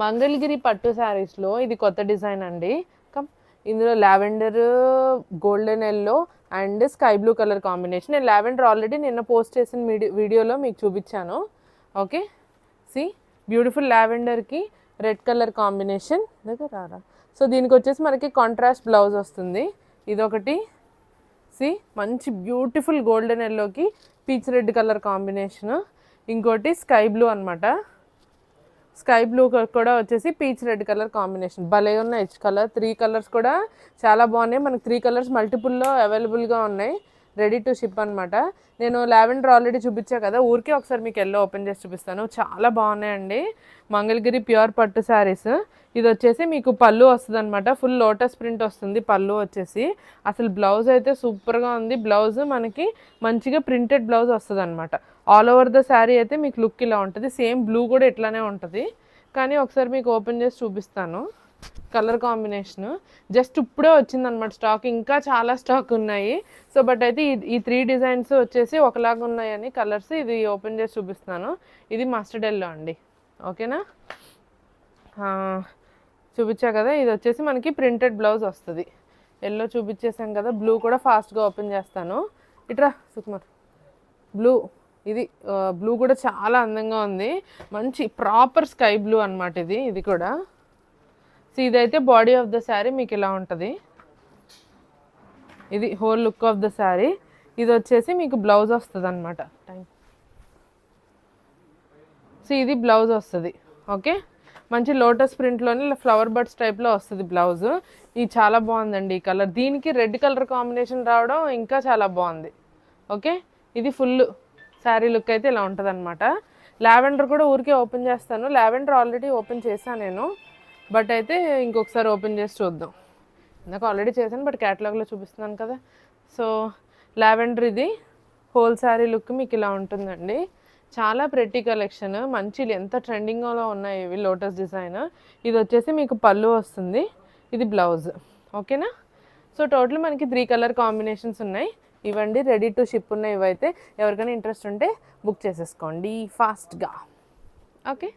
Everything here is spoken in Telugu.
మంగళగిరి పట్టు శారీస్లో ఇది కొత్త డిజైన్ అండి. ఇందులో lavender, golden yellow and sky blue colour combination. నేను లావెండర్ ఆల్రెడీ నిన్న పోస్ట్ చేసిన వీడియోలో మీకు చూపించాను. ఓకే, సి బ్యూటిఫుల్ లావెండర్కి రెడ్ కలర్ కాంబినేషన్ దగ్గర రారా. సో దీనికి వచ్చేసి మనకి కాంట్రాస్ట్ బ్లౌజ్ వస్తుంది. ఇదొకటి, సి మంచి బ్యూటిఫుల్ గోల్డెన్ ఎల్లోకి పీచ్ రెడ్ కలర్ కాంబినేషన్. ఇంకోటి స్కై బ్లూ అనమాట. స్కై బ్లూ కూడా వచ్చేసి పీచ్ రెడ్ కలర్ కాంబినేషన్. భలే ఉన్నాయి కలర్. 3 కలర్స్ కూడా చాలా బాగున్నాయి. మనకి 3 కలర్స్ మల్టిపుల్లో అవైలబుల్గా ఉన్నాయి. రెడీ టు షిప్ అనమాట. నేను లావెండర్ ఆల్రెడీ చూపించా కదా, ఊరికే ఒకసారి మీకు ఎల్లో ఓపెన్ చేసి చూపిస్తాను. చాలా బాగున్నాయండి మంగళగిరి ప్యూర్ పట్టు శారీస్. ఇది వచ్చేసి మీకు పళ్ళు వస్తుంది అనమాట. ఫుల్ లోటస్ ప్రింట్ వస్తుంది పళ్ళు వచ్చేసి. అసలు బ్లౌజ్ అయితే సూపర్గా ఉంది. బ్లౌజ్ మనకి మంచిగా ప్రింటెడ్ బ్లౌజ్ వస్తుంది అనమాట. ఆల్ ఓవర్ ద శారీ అయితే మీకు లుక్ ఇలా ఉంటుంది. సేమ్ బ్లూ కూడా ఇట్లానే ఉంటుంది, కానీ ఒకసారి మీకు ఓపెన్ చేసి చూపిస్తాను. కలర్ కాంబినేషన్ జస్ట్ ఇప్పుడే వచ్చిందనమాట స్టాక్. ఇంకా చాలా స్టాక్ ఉన్నాయి. సో బట్ అయితే ఈ 3 డిజైన్స్ వచ్చేసి ఒకలాగా ఉన్నాయని కలర్స్. ఇది ఓపెన్ చేసి చూపిస్తాను. ఇది మస్టర్డ్ ఎల్లో అండి. ఓకేనా, చూపించా కదా. ఇది వచ్చేసి మనకి ప్రింటెడ్ బ్లౌజ్ వస్తుంది. ఎల్లో చూపించేసాం కదా. బ్లూ కూడా ఫాస్ట్గా ఓపెన్ చేస్తాను. ఇట్రా సుకుమార్. బ్లూ, ఇది బ్లూ కూడా చాలా అందంగా ఉంది. మంచి ప్రాపర్ స్కై బ్లూ అనమాట ఇది కూడా. సో ఇదైతే బాడీ ఆఫ్ ద శారీ మీకు ఇలా ఉంటుంది. ఇది whole look of the sari. ఇది వచ్చేసి మీకు బ్లౌజ్ వస్తుంది అనమాట. సో ఇది బ్లౌజ్ వస్తుంది. ఓకే, మంచి లోటస్ ప్రింట్లోనే ఫ్లవర్ బర్డ్స్ టైప్లో వస్తుంది బ్లౌజ్. ఇది చాలా బాగుందండి ఈ కలర్. దీనికి రెడ్ కలర్ కాంబినేషన్ రావడం ఇంకా చాలా బాగుంది. ఓకే, ఇది ఫుల్ శారీ లుక్ అయితే ఇలా ఉంటుంది అనమాట. లావెండర్ కూడా ఊరికే ఓపెన్ చేస్తాను. లావెండర్ ఆల్రెడీ ఓపెన్ చేశాను నేను, బట్ అయితే ఇంకొకసారి ఓపెన్ చేసి చూద్దాం. నాకు ఆల్రెడీ చేశాను బట్ క్యాటలాగ్లో చూపిస్తున్నాను కదా. సో లావెండర్ ఇది హోల్ శారీ లుక్ మీకు ఇలా ఉంటుందండి. చాలా ప్రెట్టి కలెక్షన్. మంచి ఎంత ట్రెండింగ్లో ఉన్నాయి ఇవి లోటస్ డిజైన్. ఇది వచ్చేసి మీకు పళ్ళు వస్తుంది. ఇది బ్లౌజ్. ఓకేనా. సో టోటల్ మనకి 3 కలర్ కాంబినేషన్స్ ఉన్నాయి. ఇవ్వండి రెడీ టు షిప్ ఉన్నాయి. ఇవైతే ఎవరికైనా ఇంట్రెస్ట్ ఉంటే బుక్ చేసేసుకోండి ఫాస్ట్గా. ఓకే.